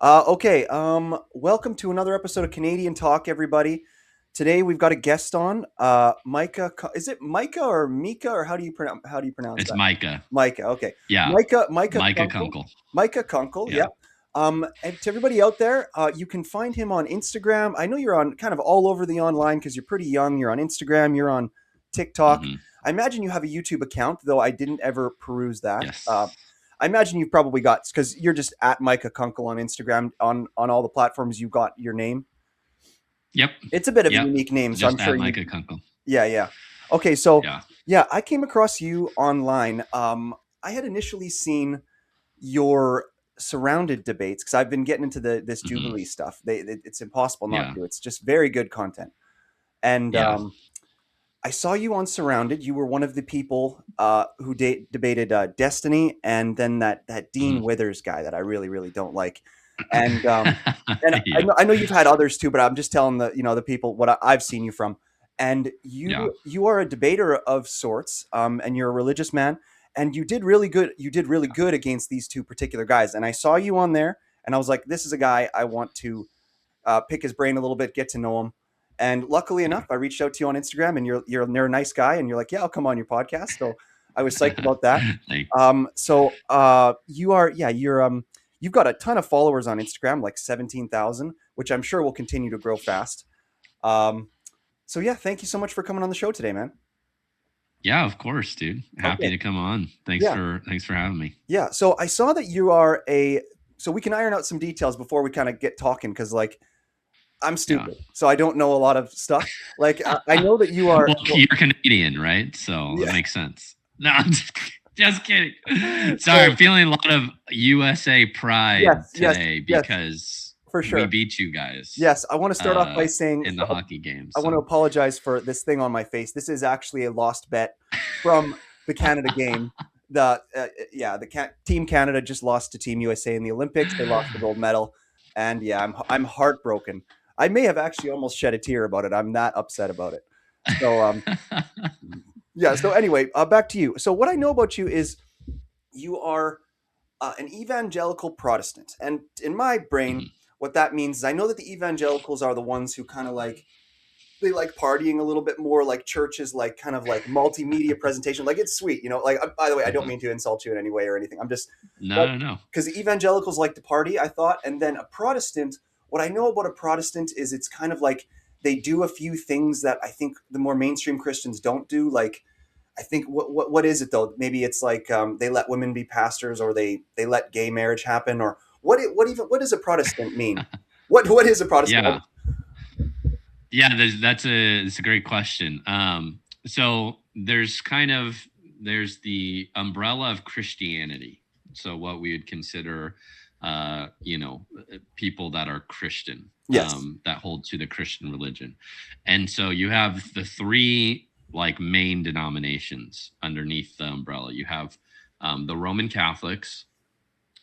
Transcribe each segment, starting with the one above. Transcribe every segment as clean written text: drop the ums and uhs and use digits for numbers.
Okay. Welcome to another episode of Canadian Talk, everybody. Today we've got a guest on, Micah. Is it Micah or Mika, or how do you pronounce It's that? Micah. Micah. Okay. Yeah, Micah Micah Kunkle. Kunkle. Micah Kunkle. Yeah. Yep. And to everybody out there, you can find him on Instagram. I know you're on kind of all over the online because you're pretty young. You're on Instagram. You're on TikTok. hmm I imagine you have a YouTube account, though I didn't ever peruse that. Yes. I imagine you've probably got, because you're just at Micah Kunkle on Instagram, on all the platforms you got your name. Yep. It's a bit of a Yep. unique name, so I'm Just sure at you. Micah Kunkle. Yeah. Okay, so Yeah. yeah, I came across you online. I had initially seen your surrounded debates because I've been getting into this hmm Jubilee stuff. It's impossible not Yeah. to. It's just very good content. And Yeah. I saw you on Surrounded. You were one of the people who debated Destiny, and then that Dean hmm Withers guy that I really, really don't like. And and I yeah. know, I know you've had others too, but I'm just telling the people what I've seen you from. And Yeah. you are a debater of sorts, and you're a religious man, and you did really good. You did really good against these two particular guys, and I saw you on there, and I was like, this is a guy I want to pick his brain a little bit, get to know him. And luckily enough, Yeah. I reached out to you on Instagram, and you're a nice guy, and you're like, yeah, I'll come on your podcast. So I was psyched about that. Like, You are, yeah, you've got a ton of followers on Instagram, like 17,000, which I'm sure will continue to grow fast. Um, so yeah, thank you so much for coming on the show today, man. yeah, of course, dude. Happy Okay, to come on. Thanks yeah, for thanks for having me. yeah. So I saw that you are a. So we can iron out some details before we kind of get talking, because like I'm Yeah. stupid, so I don't know a lot of stuff. Like I know that you are. Well, Well, you're Canadian, right? So it yeah. makes sense. No, I'm just kidding. Sorry, I'm So feeling a lot of USA pride today yes, because for we sure. beat you guys Yes, I want to start off by saying in the hockey game. I want to So apologize for this thing on my face. This is actually a lost bet from the Canada game. Team Canada just lost to Team USA in the Olympics. They lost the gold medal, and yeah, I'm heartbroken. I may have actually almost shed a tear about it. I'm that upset about it. So yeah. So anyway, back to you. So what I know about you is you are an evangelical Protestant. And in my brain, Mhm. what that means is I know that the evangelicals are the ones who kind of like they like partying a little bit more, like churches, like kind of like multimedia presentation. Like it's sweet, Like by the way, I don't Mhm. mean to insult you in any way or anything. I'm just No, like no, no. because the evangelicals like to party, I thought, and then a Protestant. What I know about a Protestant is it's kind of like they do a few things that I think the more mainstream Christians don't do. Like I think what is it though? Maybe it's like they let women be pastors, or they let gay marriage happen, or what does a Protestant mean? What is a Protestant? Yeah, yeah. That's a great question. So there's the umbrella of Christianity. So what we would consider, people that are Christian, Yes. that hold to the Christian religion, and so you have the three like main denominations underneath the umbrella. You have the Roman Catholics,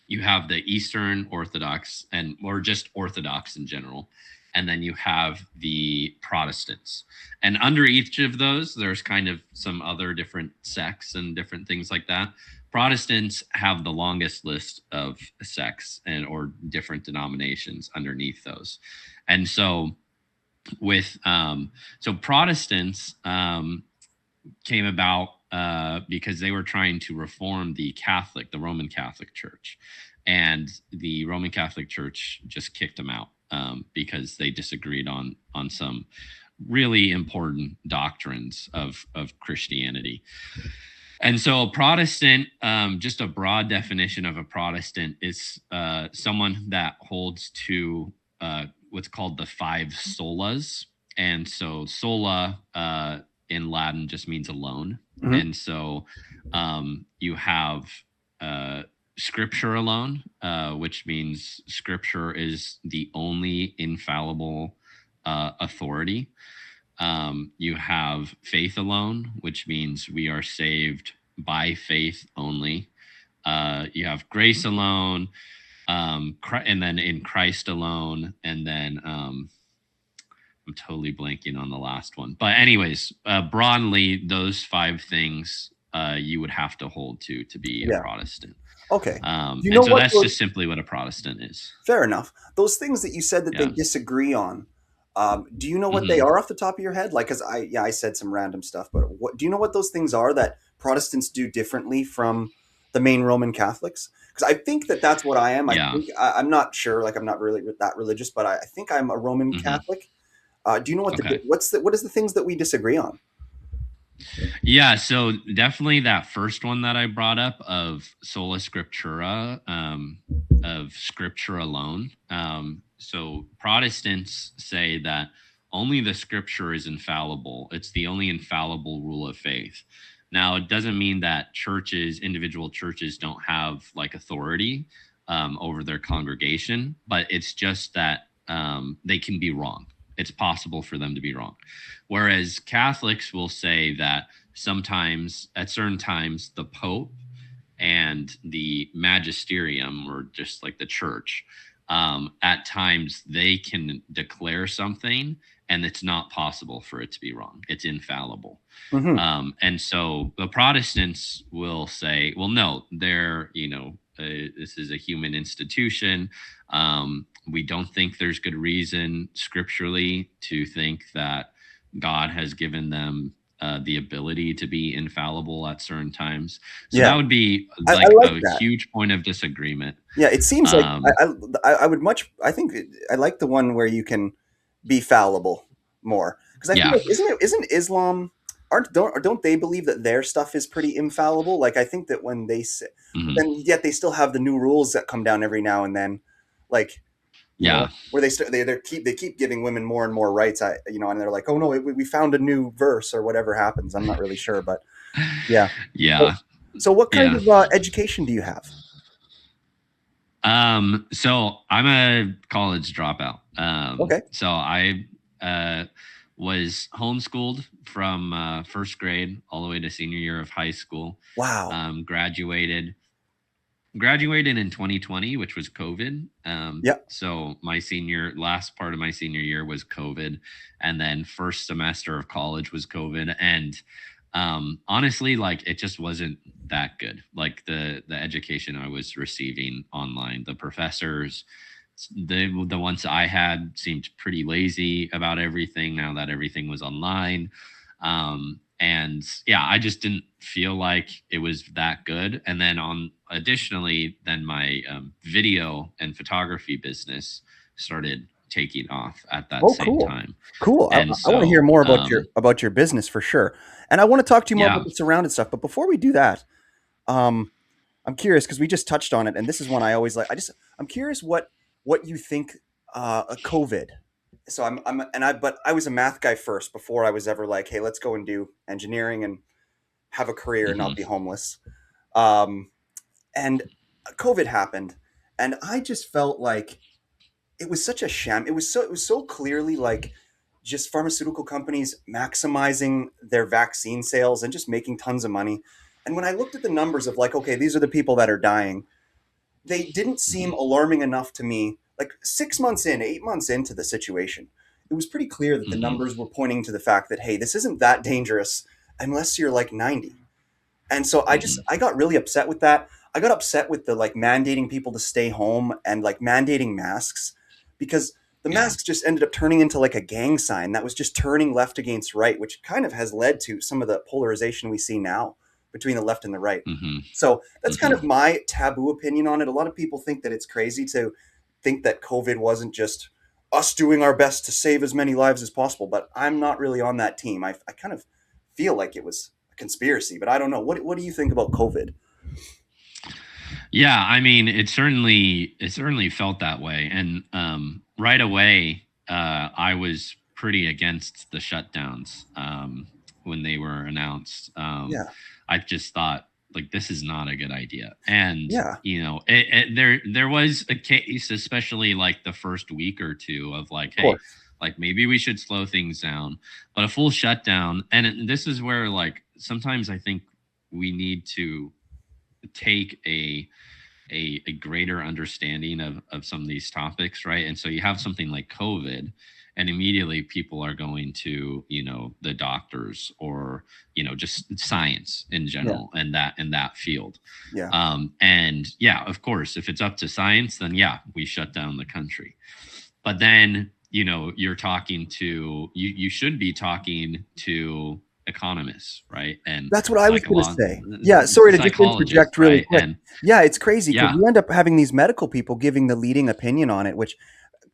you have the Eastern Orthodox, and or just Orthodox in general, and then you have the Protestants. And under each of those, there's kind of some other different sects and different things like that. Protestants have the longest list of sects and or different denominations underneath those. And so with so Protestants came about because they were trying to reform the Roman Catholic Church, and the Roman Catholic Church just kicked them out because they disagreed on some really important doctrines of Christianity. And so, a Protestant, just a broad definition of a Protestant, is someone that holds to what's called the five solas. And so, sola in Latin just means alone. Hmm. And so, you have scripture alone, which means scripture is the only infallible authority. You have faith alone, which means we are saved by faith only. You have grace alone, and then in Christ alone, and then I'm totally blanking on the last one. But anyways, broadly, those five things you would have to hold to be a Yeah. Protestant. Okay. Do you And know so what that's those? just simply what a Protestant is. Fair enough. Those things that you said that they Yeah. disagree on. Do you know what they Hmm. are off the top of your head? Like, because I said some random stuff, but what do you know what those things are that Protestants do differently from the main Roman Catholics? Because I think that that's what I am. I Yeah. think I'm not sure. Like, I'm not really that religious, but I think I'm a Roman Hmm. Catholic. Do you know what Okay. what is the things that we disagree on? Yeah, so definitely that first one that I brought up of sola scriptura, of scripture alone. So Protestants say that only the scripture is infallible. It's the only infallible rule of faith. Now, it doesn't mean that churches, individual churches, don't have like authority over their congregation, but it's just that they can be wrong. It's possible for them to be wrong. Whereas Catholics will say that sometimes at certain times the pope and the magisterium, or just like the church, at times they can declare something and it's not possible for it to be wrong. It's infallible. Hmm. And so the Protestants will say, well, no, this is a human institution. We don't think there's good reason scripturally to think that God has given them the ability to be infallible at certain times. So Yeah, that would be I like like a that. huge point of disagreement. Yeah, it seems like Um, I would much. I think I like the one where you can be fallible more because I feel yeah. like isn't Islam don't they believe that their stuff is pretty infallible? Like I think that when they say, but Mhm. then yet they still have the new rules that come down every now and then, like Yeah. where they keep giving women more and more rights. And they're like, oh no, we found a new verse or whatever happens. I'm not really sure, but yeah. So, Yeah. so what kind Yeah. of education do you have? So I'm a college dropout. Okay. So I uh, was homeschooled from first grade all the way to senior year of high school. Wow. Graduated in 2020, which was COVID. Yeah. So my last part of my senior year was COVID, and then first semester of college was COVID. And honestly, like it just wasn't that good. Like the education I was receiving online, the professors, the ones I had seemed pretty lazy about everything now that everything was online. And yeah, I just didn't feel like it was that good. And then additionally, then my video and photography business started taking off at that Oh, same cool. time. Cool. And I want to hear so, more about your business for sure. And I want to talk to you more about yeah. the surrounded stuff. But before we do that, um, I'm curious because we just touched on it, and this is one I always like. I'm curious what you think COVID. So but I was a math guy first before I was ever like, hey, let's go and do engineering and have a career and not Hmm. be homeless. Um, and COVID happened, and I just felt like it was such a sham. It was so clearly like just pharmaceutical companies maximizing their vaccine sales and just making tons of money. And when I looked at the numbers of like, okay, these are the people that are dying, they didn't seem Hmm. alarming enough to me. Like 6 months in, 8 months into the situation, it was pretty clear that the Hmm. numbers were pointing to the fact that hey, this isn't that dangerous unless you're like 90. And so Hmm. I got really upset with that. I got upset with the like mandating people to stay home and like mandating masks because the Yeah. masks just ended up turning into like a gang sign that was just turning left against right, which kind of has led to some of the polarization we see now between the left and the right. Hmm. So that's kind Hmm. of my taboo opinion on it. A lot of people think that it's crazy to think that COVID wasn't just us doing our best to save as many lives as possible, but I'm not really on that team. I kind of feel like it was a conspiracy, but I don't know. What do you think about COVID? Yeah, I mean, it certainly felt that way, and right away, I was pretty against the shutdowns when they were announced. Yeah, I just thought like this is not a good idea, and yeah, there was a case, especially like the first week or two, of like, of hey, course. like maybe we should slow things down, but a full shutdown, and this is where like sometimes I think we need to take a greater understanding of some of these topics, right? And so you have something like COVID, and immediately people are going to, the doctors, or just science in Yeah. general, and that in that field. Yeah. And yeah, of course, if it's up to science, then yeah, we shut down the country. But then you're talking to you should be talking to economists, right? And That's what I was going to say. Yeah, sorry to just psychologists, interject really right? quick. And Yeah, it's crazy because yeah, you end up having these medical people giving the leading opinion on it, which,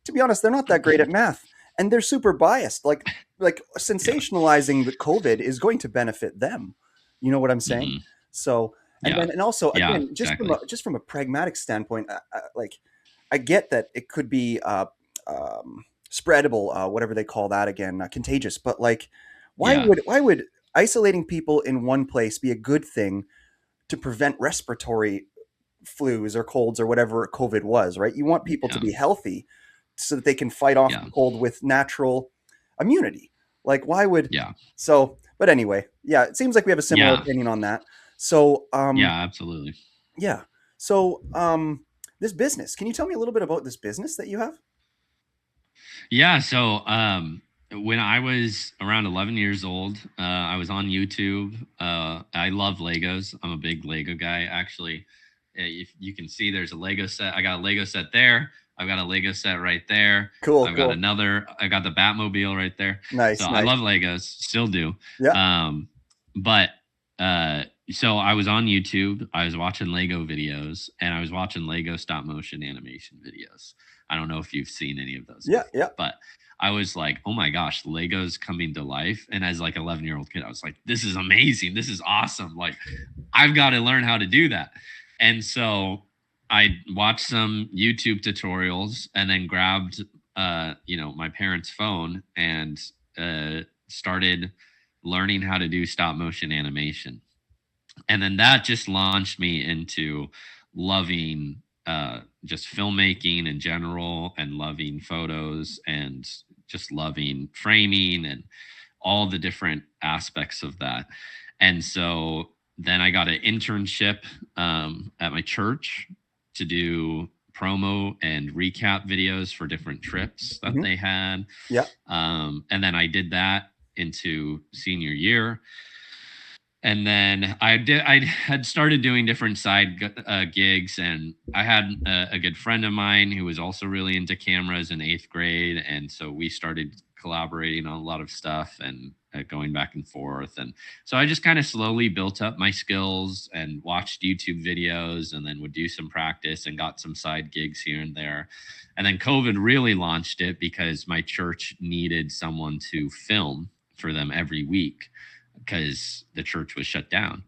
to be honest, they're not that great at math, and they're super biased. Like yeah, sensationalizing the COVID is going to benefit them. You know what I'm saying? hmm, So, and yeah, then and also yeah, again, exactly, just from a pragmatic standpoint, like I get that it could be spreadable, whatever they call that again, contagious. But like, yeah, why would isolating people in one place be a good thing to prevent respiratory flus or colds or whatever COVID was? Right? You want people to yeah, be healthy so that they can fight off yeah, the cold with natural immunity. Like, why would yeah, so? But anyway, yeah, it seems like we have a similar yeah, opinion on that. So, yeah, absolutely. yeah. So, this business. Can you tell me a little bit about this business that you have? Yeah. So, when I was around 11 years old, I was on YouTube. I love Legos. I'm a big Lego guy. Actually, if you can see, there's a Lego set. I got a Lego set there. I've got a Lego set right there. Cool, I've got cool. another. I got the Batmobile right there. So Nice, I nice. love Legos. Still do. Yeah, But so I was on YouTube. I was watching Lego videos, and I was watching Lego stop motion animation videos. I don't know if you've seen any of those yeah, before, yeah. but I was like, oh my gosh, Lego's coming to life. And as like 11-year-old kid, I was like, this is amazing. This is awesome. Like, I've got to learn how to do that. And so I watched some YouTube tutorials, and then grabbed, my parents' phone, and started learning how to do stop motion animation. And then that just launched me into loving just filmmaking in general, and loving photos, and just loving framing, and all the different aspects of that. And so then I got an internship at my church to do promo and recap videos for different trips that Hmm. they had. Yeah. And then I did that into senior year. And then I had started doing different side gigs, and I had a good friend of mine who was also really into cameras in 8th grade, and so we started collaborating on a lot of stuff, and going back and forth. And so I just kind of slowly built up my skills, and watched YouTube videos, and then would do some practice, and got some side gigs here and there. And then COVID really launched it, because my church needed someone to film for them every week, because the church was shut down.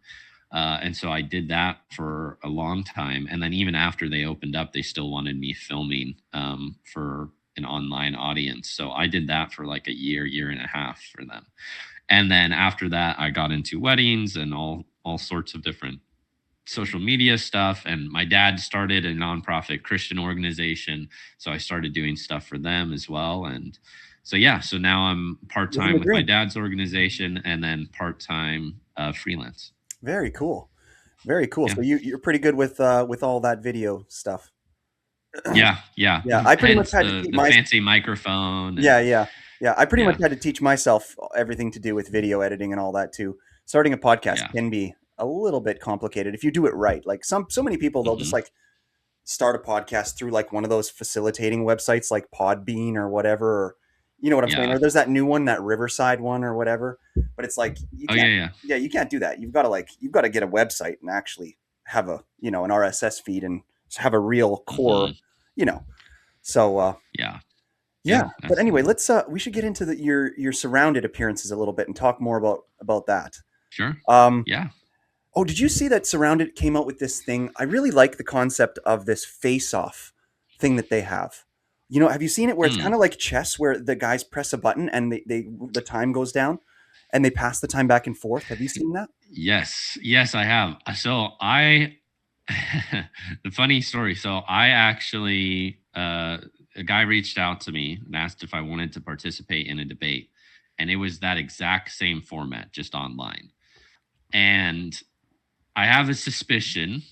And so I did that for a long time. And then even after they opened up, they still wanted me filming for an online audience. So I did that for like a year, year and a half for them. And then after that, I got into weddings and all sorts of different social media stuff. And my dad started a nonprofit Christian organization, so I started doing stuff for them as well. And so yeah, so now I'm Living part-time the with my dream. dad's organization, and then part-time freelance. Very cool. Very cool. Yeah, So you're pretty good with all that video stuff. yeah, yeah. Yeah, I pretty much Hence had to the keep my fancy microphone. yeah, And yeah, yeah. I pretty much yeah, had to teach myself everything to do with video editing and all that too. Starting a podcast yeah, can be a little bit complicated if you do it right. Like so many people, they'll just hmm, like start a podcast through like one of those facilitating websites like Podbean or whatever. Or, you know what I'm saying? yeah. Or there's that new one, that Riverside one or whatever. But it's like you Oh yeah, can't. yeah. Yeah, you can't do that. You've got to get a website and actually have a an RSS feed and have a real core. Hmm, You know. So yeah, yeah. yeah. But anyway, Absolutely. we should get into your surrounded appearances a little bit and talk more about that. Sure. Um, Yeah. Oh, did you see that Surrounded came out with this thing? I really like the concept of this face-off thing that they have. Have you seen it where it's kind Hmm. of like chess where the guys press a button and the time goes down and they pass the time back and forth? Have you seen that? Yes, yes, I have. So I, the funny story. So I actually, a guy reached out to me and asked if I wanted to participate in a debate, and it was that exact same format, just online. And I have a suspicion,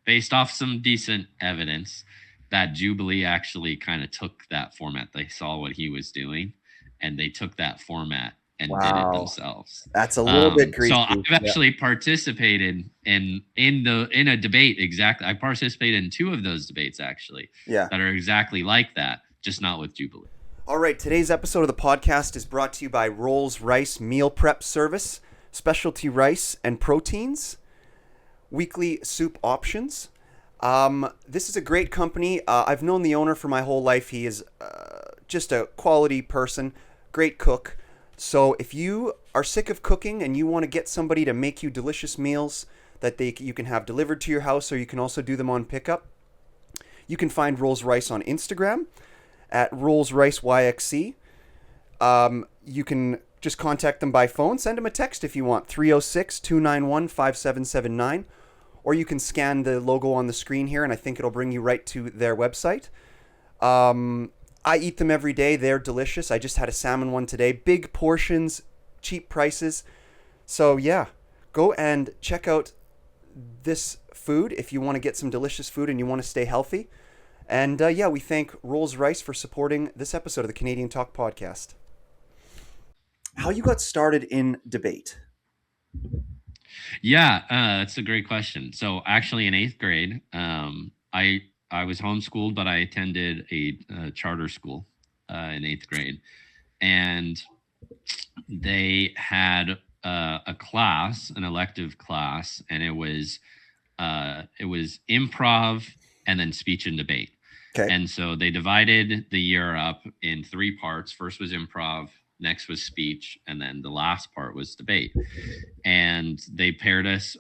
based off some decent evidence, that Jubilee actually kind of took that format. They saw what he was doing, and they took that format and did it Wow. themselves. That's a little bit So I've greasy. Yeah. actually participated in a debate. Exactly, I participated in two of those debates actually Yeah. that are exactly like that, just not with Jubilee. All right, today's episode of the podcast is brought to you by Rolls-Royce Meal Prep Service, specialty rice and proteins, weekly soup options. This is a great company. I've known the owner for my whole life. He is just a quality person, great cook. So if you are sick of cooking and you want to get somebody to make you delicious meals that you can have delivered to your house, or you can also do them on pickup, you can find Rolls-Royce on Instagram at Rolls-Royce YXC. You can just contact them by phone. Send them a text if you want, 306-291-5779. Or you can scan the logo on the screen here, and I think it'll bring you right to their website. I eat them every day. They're delicious. I just had a salmon one today. Big portions, cheap prices. So yeah, go and check out this food if you want to get some delicious food and you want to stay healthy. And yeah, we thank Rolls-Royce for supporting this episode of the Canadian Talk podcast. How you got started in debate? Yeah, that's a great question. So actually, in eighth grade, I was homeschooled, but I attended a charter school in eighth grade, and they had a class, an elective class, and it was improv and then speech and debate. Okay. And so they divided the year up in three parts. First was improv, next was speech, and then the last part was debate. And they put us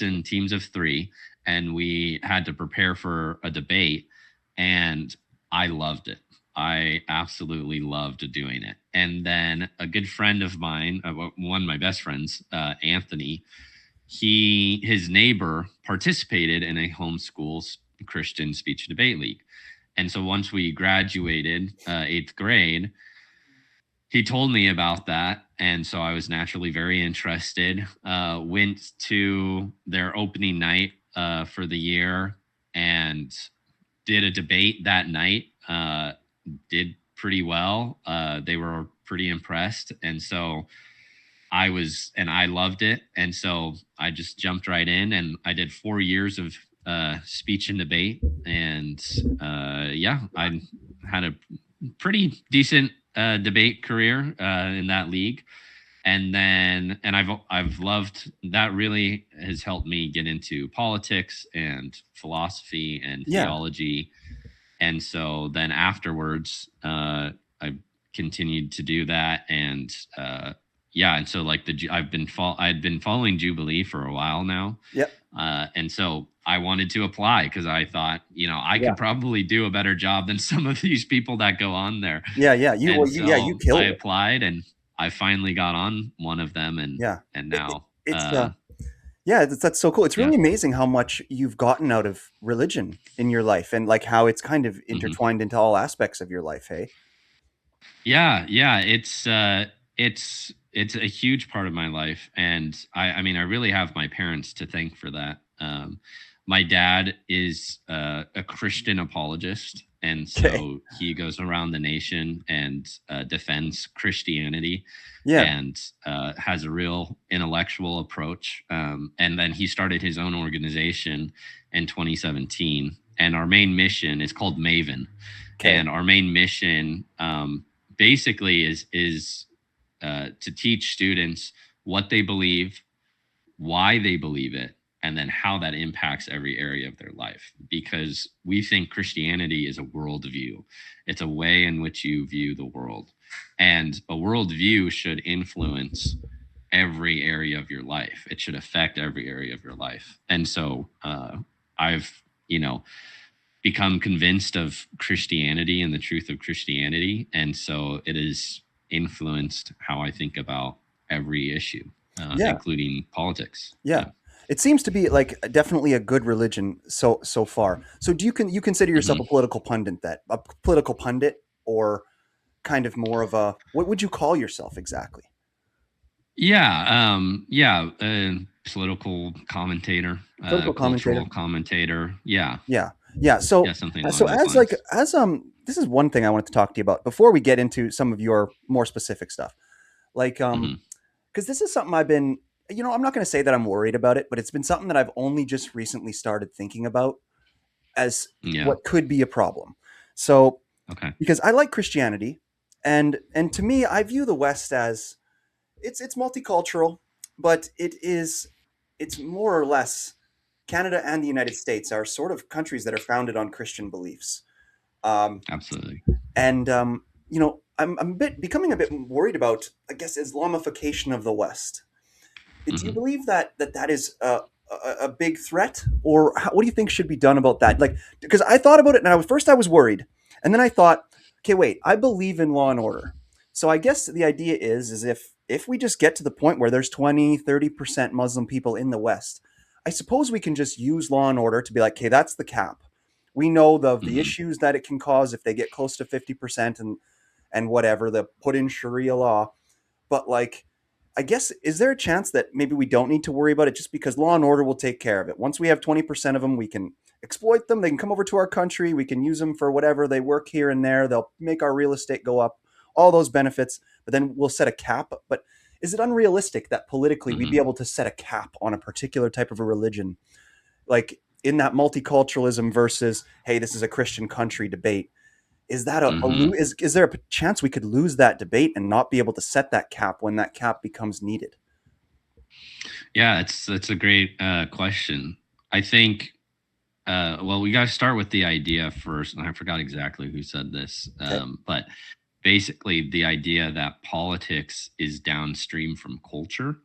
in teams of three, and we had to prepare for a debate. And I loved it. I absolutely loved doing it. And then a good friend of mine, one of my best friends, Anthony, his neighbor participated in a homeschool Christian speech and debate league. And so once we graduated eighth grade, he told me about that. And so I was naturally very interested. Went to their opening night for the year and did a debate that night. Did pretty well. They were pretty impressed. And so I loved it. And so I just jumped right in, and I did 4 years of speech and debate. And yeah, I had a pretty decent debate career in that league. And I've loved that. Really has helped me get into politics and philosophy and theology. And so then afterwards, I continued to do that. And yeah, and so like I'd been following Jubilee for a while now. Yep. And so I wanted to apply because I thought, I could probably do a better job than some of these people that go on there. Yeah. You killed I it. applied, and I finally got on one of them, and now that's so cool. It's really amazing how much you've gotten out of religion in your life, and like how it's kind of intertwined into all aspects of your life. Hey. Yeah. It's a huge part of my life, and I mean, I really have my parents to thank for that. My dad is a Christian apologist, and so he goes around the nation and defends Christianity, and has a real intellectual approach. And then he started his own organization in 2017, and our main mission is called Maven. And our main mission basically is to teach students what they believe, why they believe it, and then how that impacts every area of their life. Because we think Christianity is a worldview. It's a way in which you view the world. And a worldview should influence every area of your life. It should affect every area of your life. And so I've, become convinced of Christianity and the truth of Christianity. And so it has influenced how I think about every issue, including politics. Yeah. It seems to be like definitely a good religion so far. So do you consider yourself a political pundit, or kind of more of what would you call yourself exactly? Political commentator, Political commentator. cultural commentator. Yeah, Yeah. yeah, So, something along those as like lines. this is one thing I wanted to talk to you about before we get into some of your more specific stuff. Like, Hmm. because this is something I've been, I'm not going to say that I'm worried about it, but it's been something that I've only just recently started thinking about as Yeah. what could be a problem. So, Okay. because I like Christianity, and to me, I view the West as it's multicultural, but it's more or less Canada and the United States are sort of countries that are founded on Christian beliefs. Um, Absolutely. and I'm becoming a bit worried about, I guess, Islamification of the West. Do you Hmm. believe that is a big threat, or what do you think should be done about that? Like, because I thought about it, and first I was worried, and then I thought, okay, wait, I believe in law and order, so I guess the idea is if we just get to the point where there's 20-30% Muslim people in the West, I suppose we can just use law and order to be like, okay, that's the cap. We know the Hmm. issues that it can cause if they get close to 50% and whatever, the put in Sharia law, but like, I guess, is there a chance that maybe we don't need to worry about it just because law and order will take care of it? Once we have 20% of them, we can exploit them. They can come over to our country. We can use them for whatever. They work here and there. They'll make our real estate go up, all those benefits. But then we'll set a cap. But is it unrealistic that politically we'd be Hmm. able to set a cap on a particular type of a religion? Like in that multiculturalism versus, hey, this is a Christian country debate, is that Hmm. is there a chance we could lose that debate and not be able to set that cap when that cap becomes needed? Yeah, it's a great question. I think. Well, we got to start with the idea first, and I forgot exactly who said this, Okay. but basically the idea that politics is downstream from culture,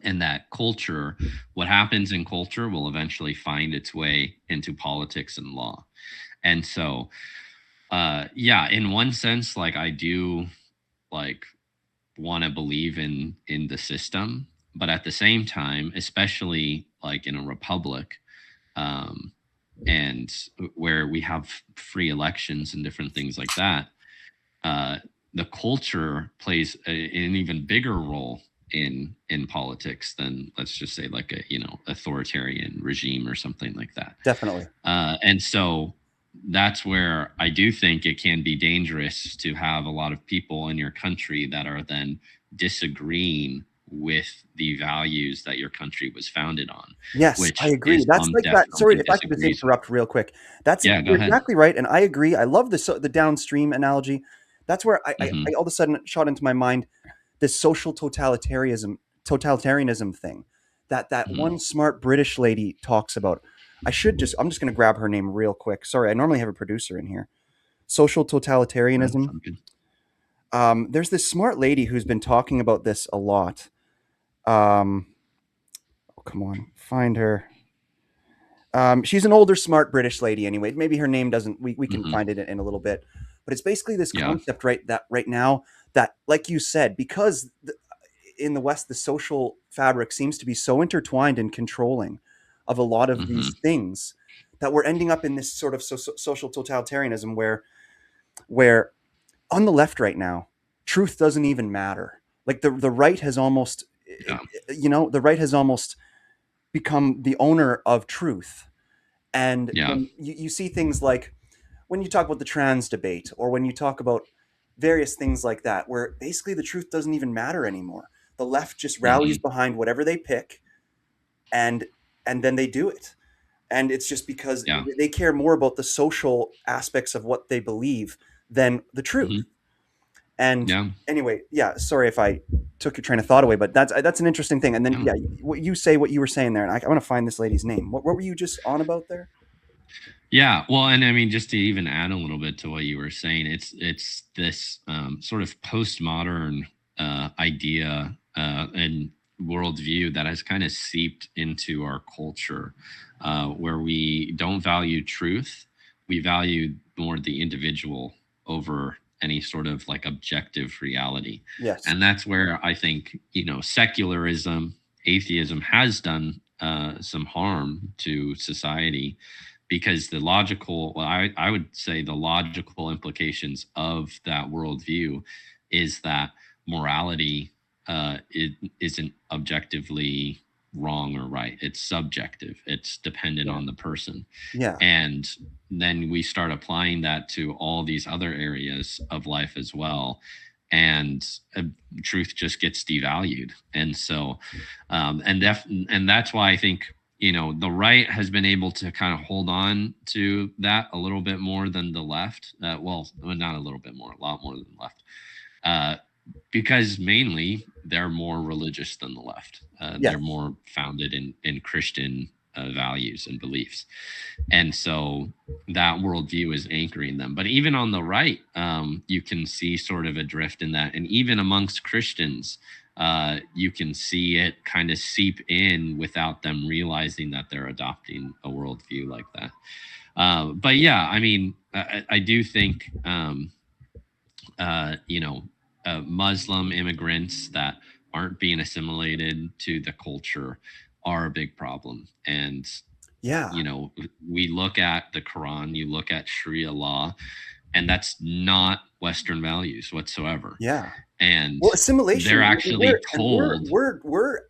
and that culture, what happens in culture, will eventually find its way into politics and law. And so, yeah, in one sense, like I do, like want to believe in the system, but at the same time, especially like in a republic, um, and where we have free elections and different things like that, uh, the culture plays an even bigger role in politics than, let's just say, like a authoritarian regime or something like that. Definitely. And so that's where I do think it can be dangerous to have a lot of people in your country that are then disagreeing with the values that your country was founded on, Yes, I which agree. That's Islam like that. Sorry definitely if I could just disagrees with. interrupt real quick. That's Yeah, go You're ahead. exactly right, and I agree. I love the downstream analogy. That's where I Hmm. all of a sudden shot into my mind this social totalitarianism thing that Hmm. one smart British lady talks about. I'm just going to grab her name real quick. Sorry, I normally have a producer in here. Social That totalitarianism. sounds good. There's this smart lady who's been talking about this a lot. Um, oh, come on, find her. She's an older, smart British lady. Anyway, maybe her name doesn't. We can Hmm. find it in a little bit, but it's basically this Yeah. concept, right? That right now, that like you said, because in the West, the social fabric seems to be so intertwined and controlling of a lot of Hmm. these things that we're ending up in this sort of social totalitarianism where on the left right now, truth doesn't even matter. Like the right has almost, Yeah. the right has almost become the owner of truth. And Yeah. when you see things like when you talk about the trans debate or when you talk about various things like that, where basically the truth doesn't even matter anymore. The left just rallies Hmm. behind whatever they pick, and then they do it. And it's just because Yeah. they care more about the social aspects of what they believe than the truth. Hmm. And Yeah. anyway, yeah, sorry if I took your train of thought away, but that's an interesting thing. And then Yeah. yeah, what you were saying there, and I want to find this lady's name. What were you just on about there? Yeah, well, and I mean, just to even add a little bit to what you were saying, it's this sort of postmodern idea and worldview that has kind of seeped into our culture, where we don't value truth. We value more the individual over any sort of like objective reality, Yes. and that's where I think secularism, atheism has done some harm to society, because I would say the logical implications of that worldview is that morality it isn't objectively wrong or right. It's subjective. It's dependent Yeah. on the person. Yeah. And then we start applying that to all these other areas of life as well. And truth just gets devalued. And so, and that's why I think, the right has been able to kind of hold on to that a little bit more than the left. Well, not a little bit more, a lot more than the left. Because mainly they're more religious than the left. Yeah. They're more founded in Christian values and beliefs. And so that worldview is anchoring them. But even on the right, you can see sort of a drift in that. And even amongst Christians, you can see it kind of seep in without them realizing that they're adopting a worldview like that. But yeah, I mean, I do think, Muslim immigrants that aren't being assimilated to the culture are a big problem. And, Yeah. we look at the Quran, you look at Sharia law, and that's not Western values whatsoever. Yeah. And Well, assimilation, they're actually told, we're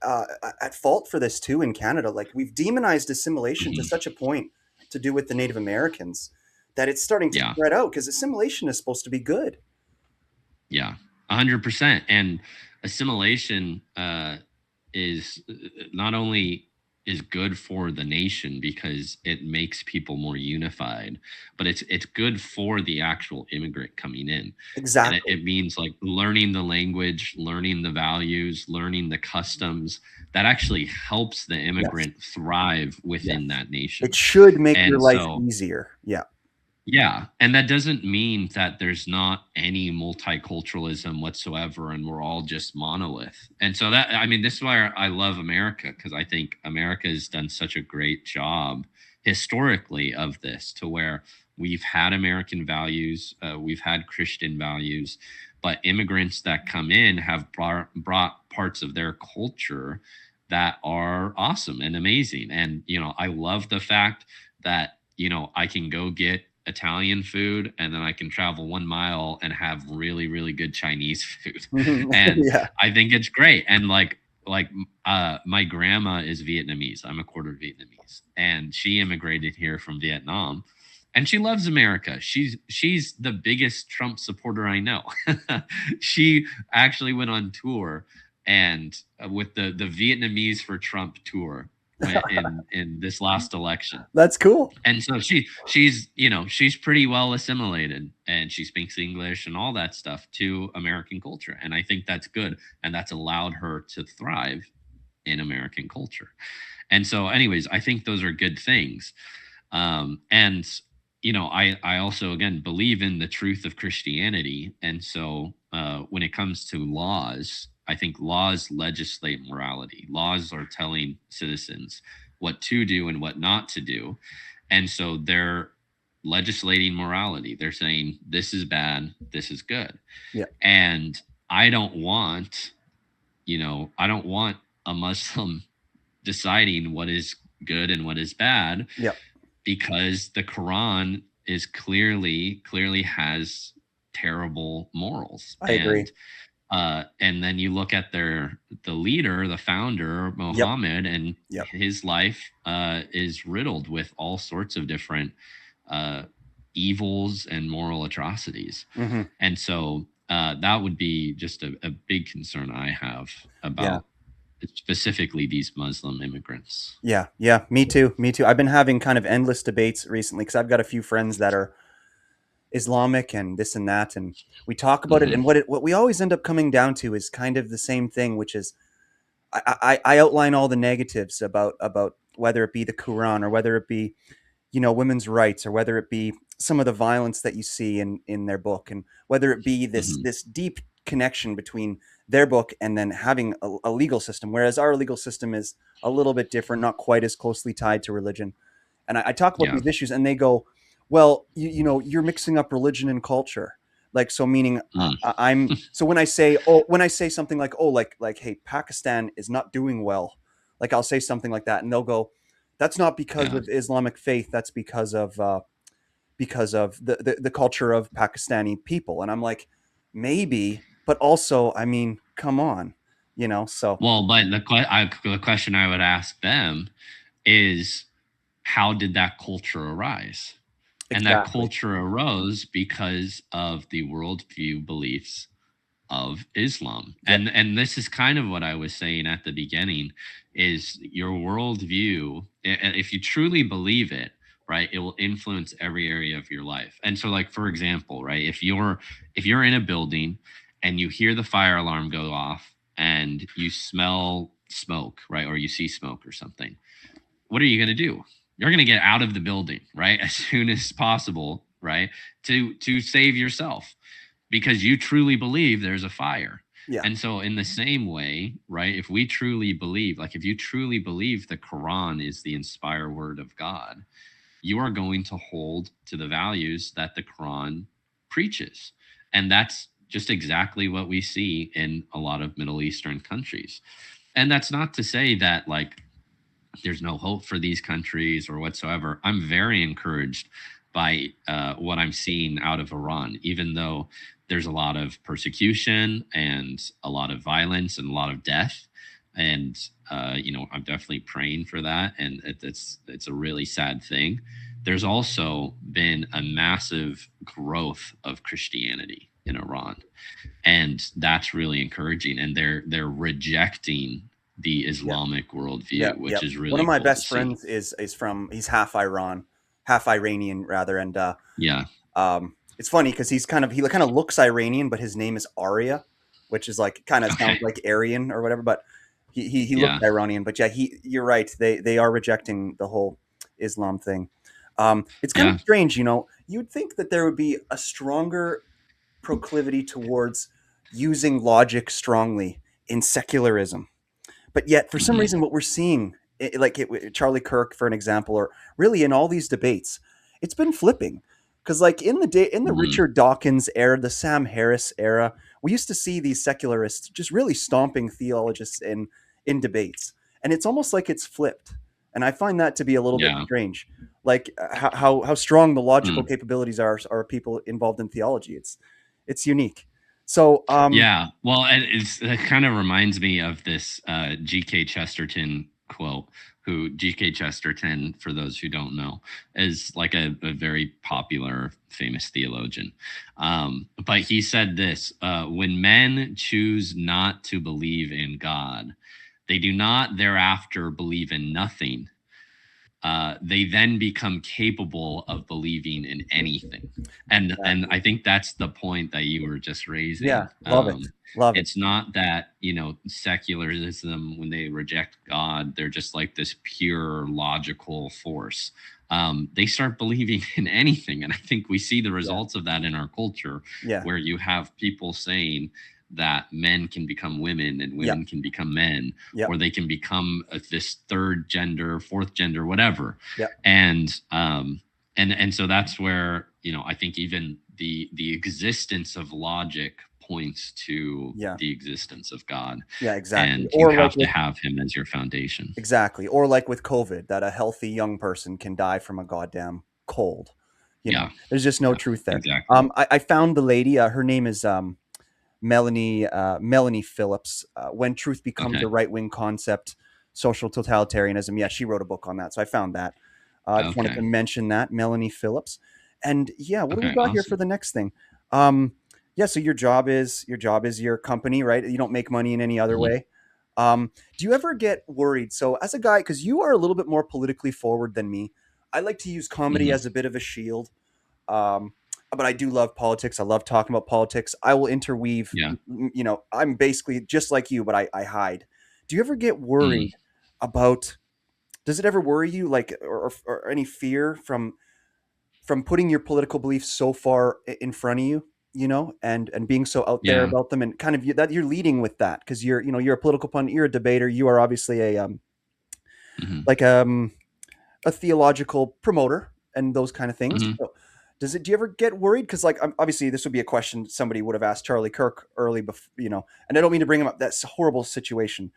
at fault for this too in Canada. Like we've demonized assimilation to Mhm, such a point to do with the Native Americans that it's starting to yeah, spread out because assimilation is supposed to be good. yeah, 100%. And assimilation is not only is good for the nation because it makes people more unified, but it's good for the actual immigrant coming in. And it, Exactly. it means like learning the language, learning the values, learning the customs that actually helps the Yes. immigrant thrive Yes. within that It nation. should make your And life so, easier. Yeah. yeah, and that doesn't mean that there's not any multiculturalism whatsoever and we're all just monolith. And so that, I mean, this is why I love America, because I think America has done such a great job historically of this, to where we've had American values, we've had Christian values, but immigrants that come in have brought parts of their culture that are awesome and amazing. And, I love the fact that, I can go get Italian food and then I can travel 1 mile and have really, really good Chinese food. And Yeah. I think it's great. And my grandma is Vietnamese. I'm a quarter Vietnamese. And she immigrated here from Vietnam. And she loves America. She's the biggest Trump supporter I know. She actually went on tour and with the Vietnamese for Trump tour went in this last election. That's cool. And so she's pretty well assimilated, and she speaks English and all that stuff to American culture. And I think that's good. And that's allowed her to thrive in American culture. And so, anyways, I think those are good things. And I also again believe in the truth of Christianity. And so when it comes to laws, I think laws legislate morality. Laws are telling citizens what to do and what not to do. And so they're legislating morality. They're saying this is bad, this is good. Yeah. And I don't want, I don't want a Muslim deciding what is good and what is bad, Yeah. because the Quran is clearly has terrible morals. I agree. And then you look at the leader, the founder, Yep. Muhammad, and Yep. his life is riddled with all sorts of different uh, evils and moral atrocities. Hmm. And so that would be just a big concern I have Yeah. about specifically these Muslim immigrants. Yeah. Yeah. Me too. Me too. I've been having kind of endless debates recently because I've got a few friends that are Islamic and this and that, and we talk about it. Hmm. And what we always end up coming down to is kind of the same thing, which is I outline all the negatives about whether it be the Quran or whether it be women's rights or whether it be some of the violence that you see in their book, and whether it be this Hmm. this deep connection between their book and then having a legal system, whereas our legal system is a little bit different, not quite as closely tied to religion. And I talk about Yeah. these issues, and they go, "Well, you're mixing up religion and culture." Like, so meaning Mm. I'm so when I say something like, "Oh, like hey, Pakistan is not doing well," like I'll say something like that, and they'll go, "That's not because Yeah. of Islamic faith. That's because of the culture of Pakistani people." And I'm like, maybe, but also, I mean, come on. So Well, but the question I would ask them is, how did that culture arise? And that exactly. culture arose because of the worldview beliefs of Islam. Yep. And this is kind of what I was saying at the beginning, is your worldview, if you truly believe it, right, it will influence every area of your life. And so, like, for example, right, if you're in a building and you hear the fire alarm go off and you smell smoke, right, or you see smoke or something, what are you going to do? You're going to get out of the building, right, as soon as possible, right, to save yourself, because you truly believe there's a fire. Yeah. And so, in the same way, right, if we truly believe, like, if you truly believe the Quran is the inspired word of God, you are going to hold to the values that the Quran preaches. And that's just exactly what we see in a lot of Middle Eastern countries. And that's not to say that, like, there's no hope for these countries or whatsoever. I'm very encouraged by what I'm seeing out of Iran, even though there's a lot of persecution and a lot of violence and a lot of death. And I'm definitely praying for that, and it's a really sad thing. There's also been a massive growth of Christianity in Iran, and that's really encouraging. And they're rejecting the Yeah. Islamic Yeah. worldview, Yeah. which is One of really my cool to best see. friends he's half Iranian rather, and Yeah. it's funny because he kind of looks Iranian, but his name is Arya, which is like kind of Okay. sounds like Aryan or whatever. But he looks Yeah. Iranian. But yeah, you're right. They are rejecting the whole Islam thing. It's kind of Yeah. strange, You'd think that there would be a stronger proclivity towards using logic strongly in secularism, but yet for some Hmm. reason what we're seeing, Charlie Kirk for an example, or really in all these debates, it's been flipping. Because like in the Hmm. Richard Dawkins era, the Sam Harris era, we used to see these secularists just really stomping theologists in debates, and it's almost like it's flipped, and I find that to be a little bit Yeah. strange. Like how strong the logical Hmm. capabilities are people involved in theology. It's unique. So Yeah. Well, and it kind of reminds me of this G.K. Chesterton quote. Who G.K. Chesterton, for those who don't know, is like a very popular, famous theologian. But he said this: when men choose not to believe in God, they do not thereafter believe in nothing. They then become capable of believing in anything. And exactly. I think that's the point that you were just Yeah, raising. love it. Love it. It's not that, secularism, when they reject God, they're just like this pure logical force. They start believing in anything. And I think we see the Yeah. results of that in our culture, Yeah. where you have people saying that men can become women and Yeah. women can become men, Yeah. or they can become this third gender, fourth gender, whatever. Yeah. And so that's where, I think even the existence of logic points to Yeah. the existence of God, Yeah, exactly. and you Or like have to with have him as your foundation. exactly. Or like with COVID, that a healthy young person can die from a goddamn cold. Yeah. There's just no Yeah. truth there. Exactly. I found the lady. Her name is Melanie Phillips. When Truth Becomes a Okay. Right Wing Concept, Social Totalitarianism. Yeah, she wrote a book on that, so I found that. I just wanted to Okay. mention that Melanie Phillips. And yeah, what do we Okay. got here for Awesome. the next thing? Um, yeah, so your job is your company, right? You don't make money in any other Mhm. way. Do you ever get worried? So as a guy, because you are a little bit more politically forward than me, I like to use comedy Mhm. as a bit of a shield. Um, but I do love politics. I love talking about politics. I will interweave. Yeah. I'm basically just like you, but I hide. Do you ever get Mm. worried about? Does it ever worry you, like, or any fear from putting your political beliefs so far in front of you, and being so out there Yeah. about them, and kind of that you're leading with that because you're a political pundit, you're a debater, you are obviously Mhm. like a theological promoter and those kind of things. Mhm. So, do you ever get worried? Because like obviously this would be a question somebody would have asked Charlie Kirk early before, and I don't mean to bring him up. That's a horrible situation,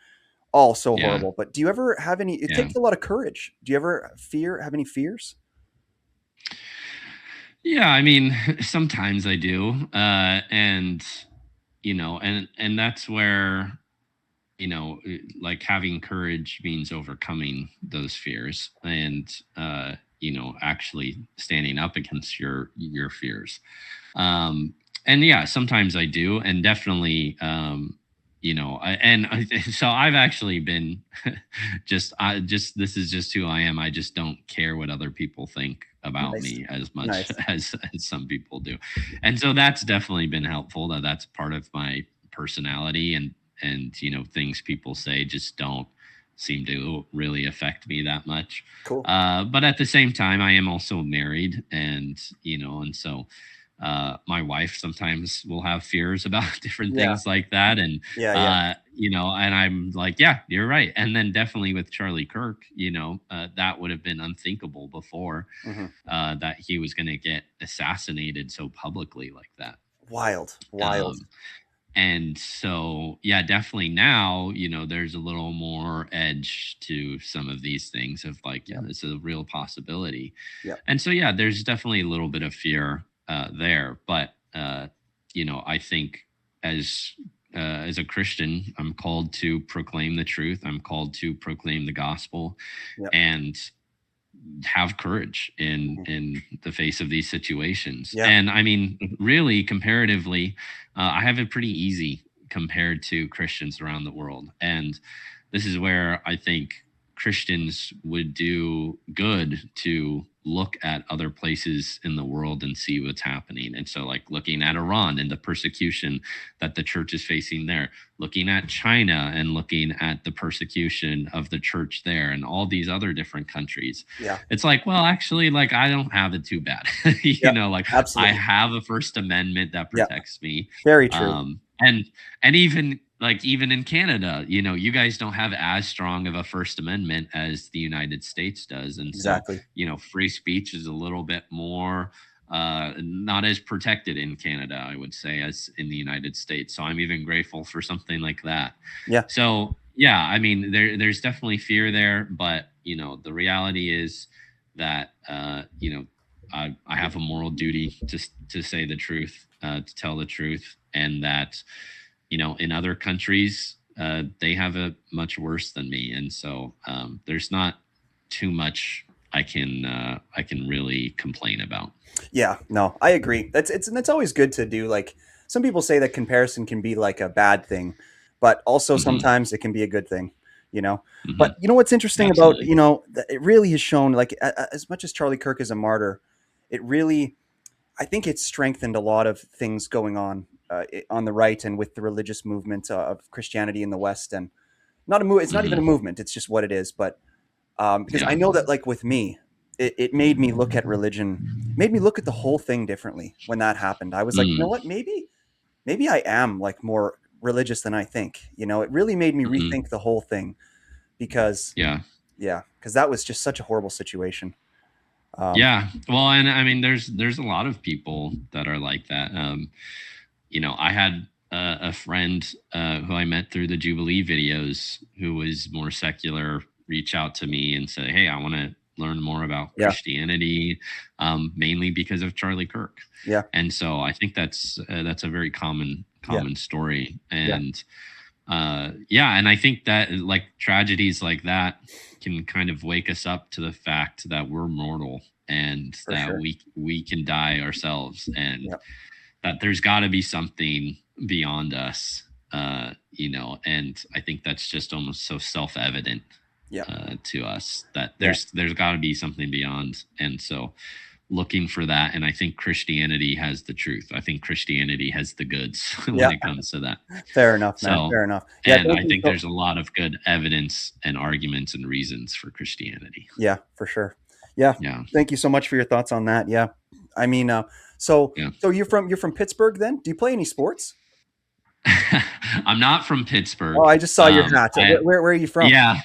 all so Yeah. horrible. But do you ever have any? It Yeah. takes a lot of courage. Do you ever have any fears? Yeah, I mean, sometimes I do. And that's where like having courage means overcoming those fears and, actually standing up against your fears. And yeah, sometimes I do, and definitely, so I've actually been just this is just who I am. I just don't care what other people think about Nice. me as much Nice. as some people do, and so that's definitely been helpful. That's part of my personality, and things people say just don't seem to really affect me that much. Cool. But at the same time, I am also married, and so my wife sometimes will have fears about different Yeah. things like that, and Yeah. and I'm like, yeah, you're right. And then definitely with Charlie Kirk, that would have been unthinkable before, Hmm. that he was going to get assassinated so publicly like that. Wild. Wild. Um, and so, yeah, definitely now, there's a little more edge to some of these things of like, yeah, Yep. this is a real possibility. Yep. And so, yeah, there's definitely a little bit of fear there. But, I think as as a Christian, I'm called to proclaim the truth. I'm called to proclaim the gospel Yep. and have courage in Mhm. the face of these situations. Yeah. And I mean, really, comparatively, I have it pretty easy compared to Christians around the world. And this is where I think Christians would do good to look at other places in the world and see what's happening. And so, like looking at Iran and the persecution that the church is facing there, looking at China and looking at the persecution of the church there, and all these other different countries. Yeah. It's like, well, actually, like I don't have it too bad. Yeah. Like I Absolutely. have a First Amendment that Yeah. protects me. Very true. And even in Canada, you guys don't have as strong of a First Amendment as the United States does. And so, Exactly. free speech is a little bit more not as protected in Canada, I would say, as in the United States. So I'm even grateful for something like that. Yeah. So yeah, I mean, there's definitely fear there, but the reality is that I have a moral duty to say the truth, to tell the truth, and that in other countries they have it much worse than me, and so there's not too much I can really complain about. Yeah. No, I agree. That's always good to do. Like some people say that comparison can be like a bad thing, but also Hmm. sometimes it can be a good thing. You know. Hmm. But you know what's interesting about Absolutely. it really has shown like as much as Charlie Kirk is a martyr, it really I think it's strengthened a lot of things going on the right and with the religious movement of Christianity in the West. And not a move. It's not even a Hmm. movement. It's just what it is. But because I Yeah. know that, like with me, it made me look at religion, made me look at the whole thing differently when that happened. I was like, you know Mm. what? Maybe I am like more religious than I think. It really made me Hmm. rethink the whole thing because Yeah. yeah, because that was just such a horrible situation. Um, Yeah. Well, and I mean, there's a lot of people that are like that. I had a friend who I met through the Jubilee videos who was more secular reach out to me and say, "Hey, I want to learn more about yeah, Christianity, mainly because of Charlie Kirk." yeah, And so I think that's a very common yeah, common story. yeah, And yeah, and I think that like tragedies like that can kind of wake us up to the fact that we're mortal and for that sure. we can die ourselves, and Yeah, that there's got to be something beyond us, and I think that's just almost so self-evident yeah, to us that yeah, there's got to be something beyond. And so looking for that, and I think Christianity has the truth. I think Christianity has the goods when yeah. it comes to that. Fair enough, man. So, Fair enough. Yeah, and thank I you think so. there's a lot of good evidence and arguments and reasons for Christianity. Yeah, for sure. Yeah, Yeah. thank you so much for your thoughts on that. Yeah, I mean, so Yeah. so you're from Pittsburgh then? Do you play any sports? I'm not from Oh, Pittsburgh. I just saw your hat. I Where are you from? Yeah.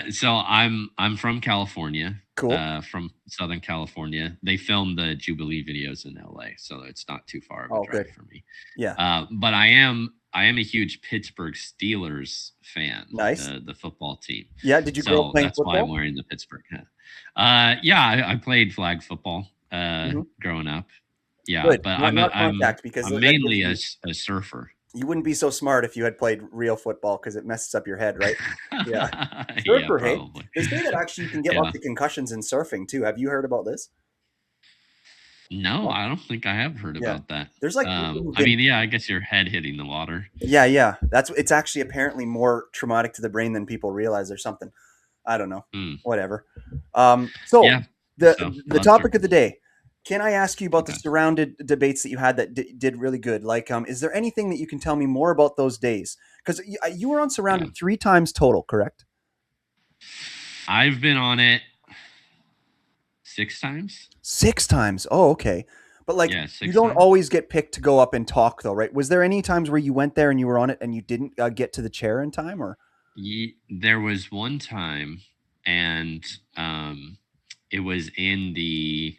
So I'm from California, Cool. from Southern California. They filmed the Jubilee videos in LA, so it's not too far of a Oh, drive good. for me. Yeah. But I am a huge Pittsburgh Steelers fan, Nice. the football team. Yeah. Did you grow up So playing that's why I'm football? wearing the Pittsburgh hat. Yeah, I played flag football Hmm. growing up. Yeah, Good. but Not contact because I'm that gives mainly you. a surfer. You wouldn't be so smart if you had played real football because it messes up your head, right? Yeah. Yeah, Surfer, hey? probably. They say that actually you can get Yeah. lots of concussions in surfing too. Have you heard about this? No, No? I don't think I have heard Yeah. about that. There's like people who've I been mean, yeah, I guess your head hitting the water. yeah, yeah. That's it's actually apparently more traumatic to the brain than people realize or something. I don't know. Hmm. Whatever. So Yeah. So the lots of topic of the day. Can I ask you about the okay. surrounded debates that you had that did really good? Like, is there anything that you can tell me more about those days? Because you were on Yeah. surrounded 3 times total, correct? I've been on it 6 times. 6 times. Oh, okay. But like, Yeah, you six don't times. always get picked to go up and talk, though, right? Was there any times where you went there and you were on it and you didn't get to the chair in time, or? There was one time, and it was in the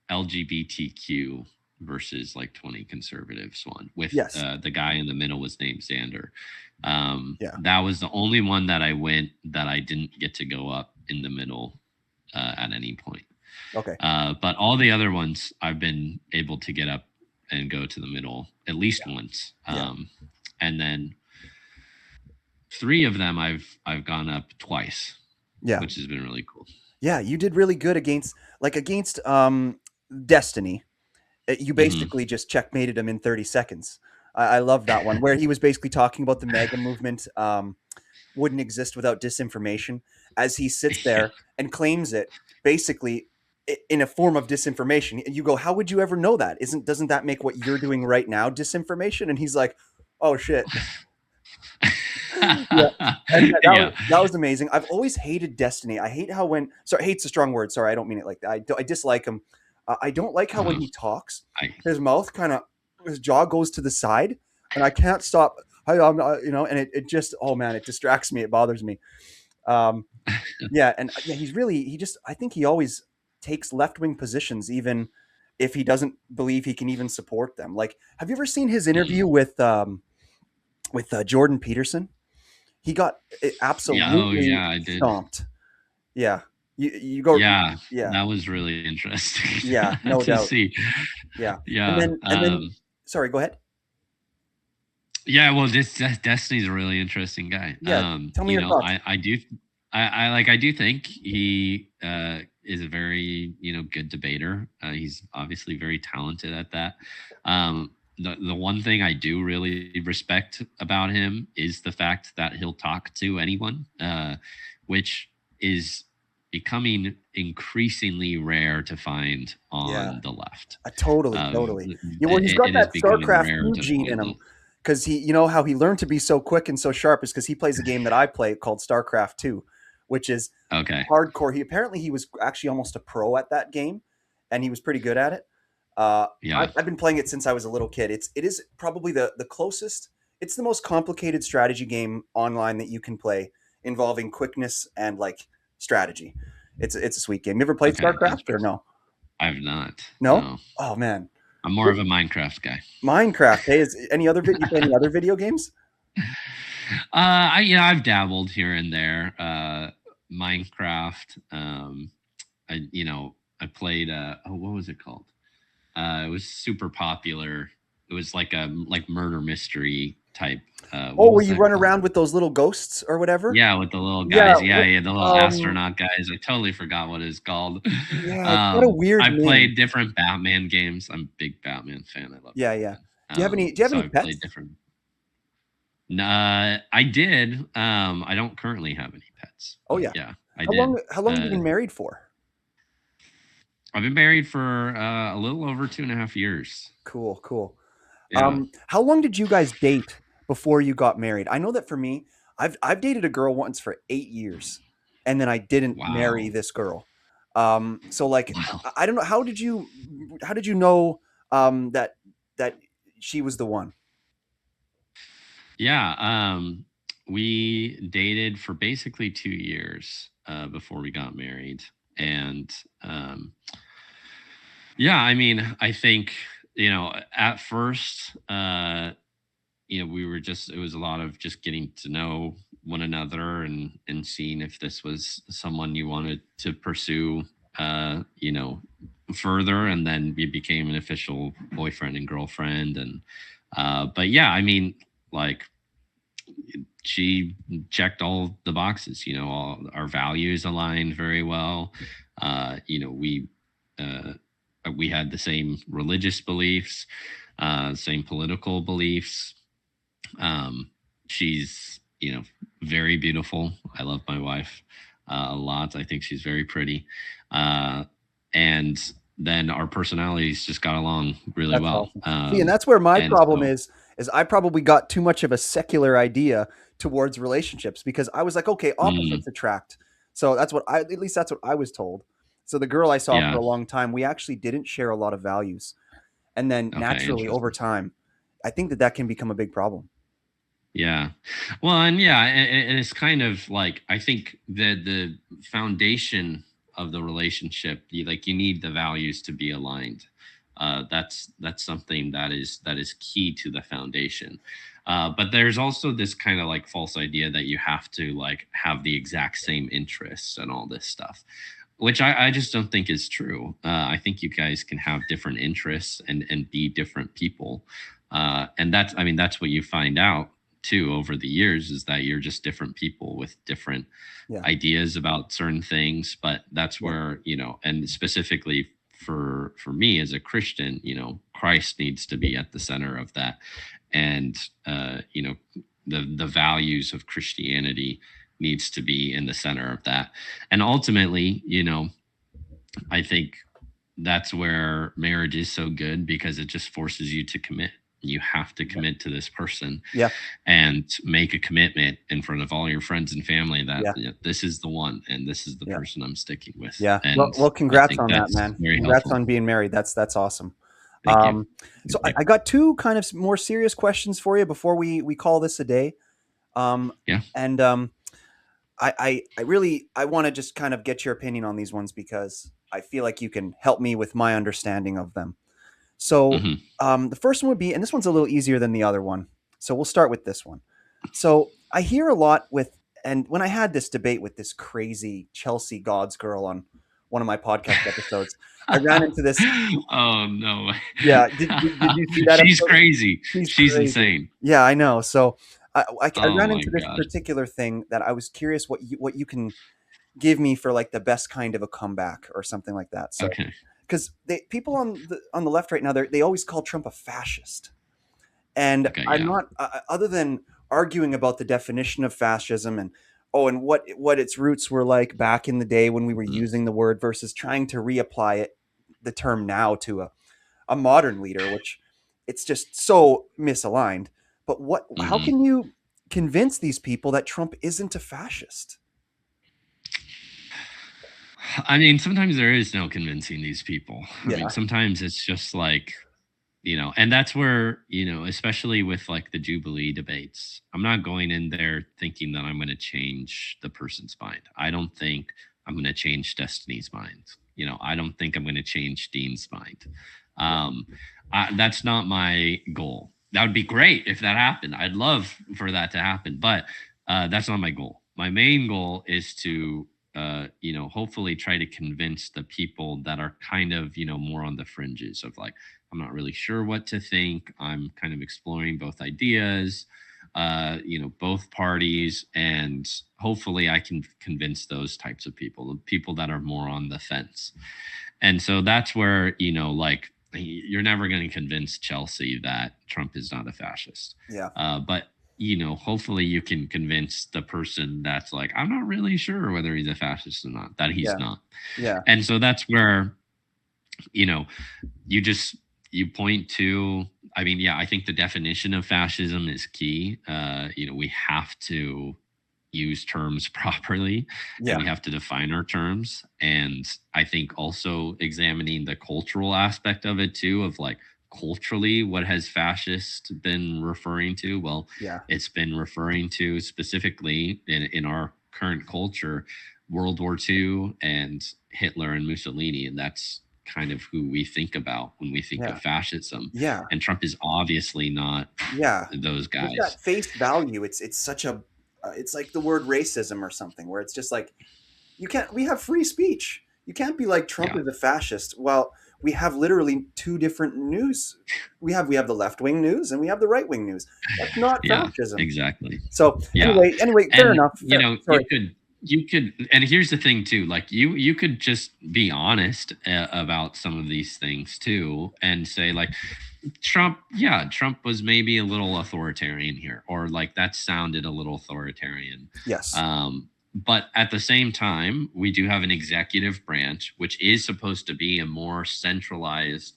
LGBTQ versus like 20 conservatives one with Yes. the guy in the middle was named Xander. Yeah. That was the only one that I went that I didn't get to go up in the middle at any point. Okay. But all the other ones I've been able to get up and go to the middle at least once. Yeah. And then three of them I've gone up twice, Yeah. which has been really cool. Yeah. You did really good against Destiny. You Hmm. basically just checkmated him in 30 seconds. I love that one where he was basically talking about the MAGA movement wouldn't exist without disinformation as he sits Yeah. there and claims it basically in a form of disinformation. You go, how would you ever know that? Doesn't that make what you're doing right now disinformation? And he's like, oh shit. Yeah. And Yeah. that was amazing. I've always hated Destiny. I hate how when sorry, hate's a strong word. Sorry, I don't mean it like that. I dislike him. I don't like how when Uh, he talks, I his mouth kind of his jaw goes to the side, and I can't stop. And it just oh man, it distracts me. It bothers me. Um, yeah, and yeah, he just I think he always takes left wing positions, even if he doesn't believe he can even support them. Like, have you ever seen his interview with Jordan Peterson? He got yeah, oh absolutely yeah, I did. stomped. Yeah. You go Yeah, yeah. that was really interesting Yeah, no to doubt. see. Yeah. And Yeah, then sorry, go ahead. yeah. Well, this Destiny's a really interesting guy. Yeah, tell me You your know, thoughts. I do think he is a very good debater. He's obviously very talented at that. The one thing I do really respect about him is the fact that he'll talk to anyone, which is becoming increasingly rare to find Yeah. on the left. Totally, Um, totally. Yeah, well, he's it, got it is that becoming StarCraft rare 2 to gene in find him it. because how he learned to be so quick and so sharp is because he plays a game that I play called StarCraft 2, which is Okay. hardcore. He was actually almost a pro at that game, and he was pretty good at it. Yeah. I've been playing it since I was a little kid. It is probably the closest. It's the most complicated strategy game online that you can play involving quickness and like strategy. It's a sweet game. You ever played Okay. StarCraft or Interesting. no? I've not. No? No. Oh man, I'm more of a Minecraft guy. Minecraft. Hey, is any other you play any other video games? I've dabbled here and there. Minecraft. I played what was it called? It was super popular. It was like a murder mystery type. Oh, What where was you that run called? around with those little ghosts or whatever? Yeah, with the little Yeah. guys. Yeah, yeah, the little Um. astronaut guys. I totally forgot what it's called. Yeah, it's got a weird I name. played different Batman games. I'm a big Batman fan. I love Yeah, yeah. Batman. Do you have So any I've played pets? different. I did. I don't currently have any pets, Oh but yeah. yeah, I did. How long have you Uh, been married for? I've been married for a little over 2.5 years. Cool, cool. Yeah. How long did you guys date before you got married? I know that for me, I've dated a girl once for 8 years, and then I didn't marry Wow. this girl. So like Wow. I don't know how did you know that that she was the one? Yeah. We dated for basically 2 years before we got married, and um, yeah, I mean, I think at first, we were just it was a lot of just getting to know one another and seeing if this was someone you wanted to pursue further, and then we became an official boyfriend and girlfriend, and But yeah, I mean, like, she checked all the boxes. All our values aligned very well. We uh, we had the same religious beliefs, same political beliefs. Um, she's very beautiful. I love my wife a lot. I think she's very pretty, and then our personalities just got along really That's well. awesome. See, and that's where my And problem so, is I probably got too much of a secular idea towards relationships because I was like, okay, mm, opposites attract. So that's what at least that's what I was told. So the girl I saw for yeah, a long time, we actually didn't share a lot of values. And then okay, naturally over interesting. time, I think that can become a big problem. Yeah. Well, and yeah, and it's kind of like, I think that the foundation of the relationship, you need the values to be aligned. That's something that is key to the foundation. But there's also this kind of like false idea that you have to like have the exact same interests and all this stuff, which I just don't think is true. I think you guys can have different interests and be different people. And that's, I mean, that's what you find out too over the years, is that you're just different people with different Yeah. ideas about certain things. But that's Yeah. where, and specifically for me as a Christian, Christ needs to be at the center of that. And the values of Christianity needs to be in the center of that. And ultimately, I think that's where marriage is so good, because it just forces you to commit. You have to Yeah. commit to this person Yeah. and make a commitment in front of all your friends and family that, Yeah. this is the one and this is the Yeah. person I'm sticking with. Yeah. And Well, I congrats think on that, that's man. very Congrats helpful. on being married. That's awesome. Thank you. So Thank you. I got two kind of more serious questions for you before we call this a day. Um, Yeah. and I really I want to just kind of get your opinion on these ones because I feel like you can help me with my understanding of them. So Hmm. the first one would be, and this one's a little easier than the other one. So we'll start with this one. So I hear a lot with, and when I had this debate with this crazy Chelsea God's girl on one of my podcast episodes, I ran into this. Oh no. Yeah, did you see that She's episode? crazy. She's She's crazy. insane. Yeah, I know. So I Oh ran my into this gosh. particular thing that I was curious what you can give me for like the best kind of a comeback or something like that. So Okay. because people on the left right now they always call Trump a fascist, and Okay. I'm Yeah. not other than arguing about the definition of fascism and and what its roots were like back in the day when we were Mm, using the word versus trying to reapply it the term now to a modern leader, which it's just so misaligned. But how mhm. can you convince these people that Trump isn't a fascist? I mean, sometimes there is no convincing these people. I mean, Yeah, sometimes it's just like, and that's where, especially with like the Jubilee debates, I'm not going in there thinking that I'm going to change the person's mind. I don't think I'm going to change Destiny's mind. I don't think I'm going to change Dean's mind. yeah, Um, that's not my goal. That would be great if that happened. I'd love for that to happen, but that's not my goal. My main goal is to, hopefully try to convince the people that are kind of, more on the fringes of like, I'm not really sure what to think. I'm kind of exploring both ideas, both parties, and hopefully I can convince those types of people, the people that are more on the fence. And so that's where, like, you're never going to convince Chelsea that Trump is not a fascist. yeah, But hopefully you can convince the person that's like, I'm not really sure whether he's a fascist or not, that he's yeah, not. yeah, And so that's where, you know, you just you point to, I mean, yeah, I think the definition of fascism is key. We have to use terms properly, and yeah, we have to define our terms. And I think also examining the cultural aspect of it too, of like, culturally, what has fascist been referring to? Well, yeah, it's been referring to specifically in our current culture, World War II and Hitler and Mussolini. And that's kind of who we think about when we think yeah, of fascism. yeah, And Trump is obviously not yeah. those Just guys. that face value. It's such a it's like the word racism or something where it's just like you can't we have free speech. You can't be like Trump Yeah. is a fascist. Well, we have literally two different news. We have the left wing news and we have the right wing news. That's not Yeah, fascism. exactly. So Yeah. anyway, fair And enough. Sorry. you could and here's the thing too, like you could just be honest about some of these things too, and say like Trump was maybe a little authoritarian here, or like that sounded a little authoritarian. Yes. But at the same time, we do have an executive branch, which is supposed to be a more centralized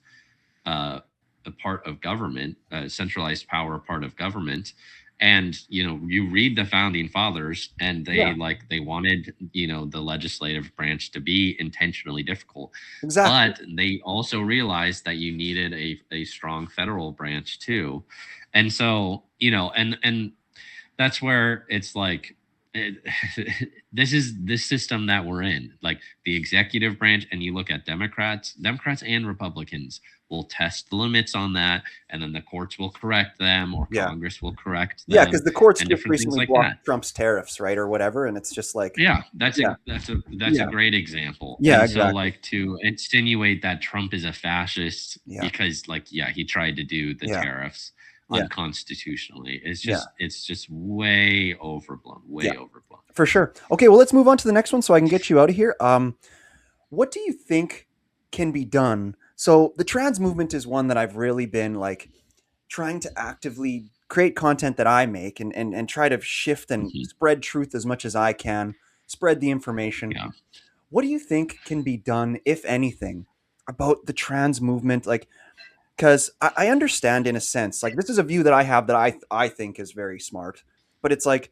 uh, a part of government, centralized power part of government. And you read the founding fathers, and Yeah. they wanted the legislative branch to be intentionally difficult, Exactly. but they also realized that you needed a strong federal branch too. And so and that's where it's like it, this is this system that we're in, like the executive branch, and you look at democrats and republicans will test the limits on that, and then the courts will correct them, or Yeah. congress will correct Yeah, because them, the courts and just different things recently like that. blocked Trump's tariffs, right, or whatever, and it's just like, Yeah, that's yeah, a yeah, great example. yeah, And so exactly. like to insinuate that Trump is a fascist Yeah, because he tried to do the yeah, tariffs yeah, unconstitutionally, yeah, it's just way overblown, yeah, way overblown. for sure. Okay, well, let's move on to the next one so I can get you out of here. What do you think can be done? So the trans movement is one that I've really been like trying to actively create content that I make and try to shift and Hmm. spread truth as much as I can, spread the information. Yeah. What do you think can be done, if anything, about the trans movement? Like, because I understand in a sense, like this is a view that I have that I think is very smart, but it's like